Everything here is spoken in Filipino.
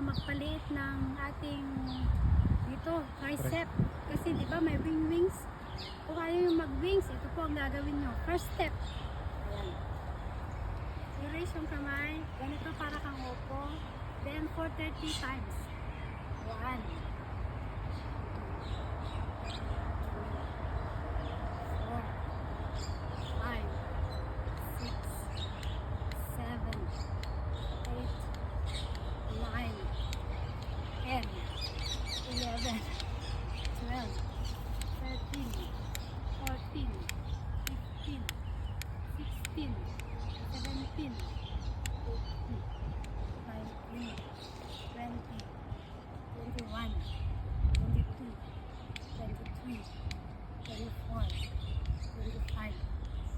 magpalit ng ating dito, tricep. Kasi di ba may wings? Kung ayaw yung mag-wings, ito po ang gagawin nyo. First step. Ayan. I-raise yung kamay. Ganito para kang opo. Then for 30 times. Ayan. 11, 12, 13, 14, 15, 16, 17,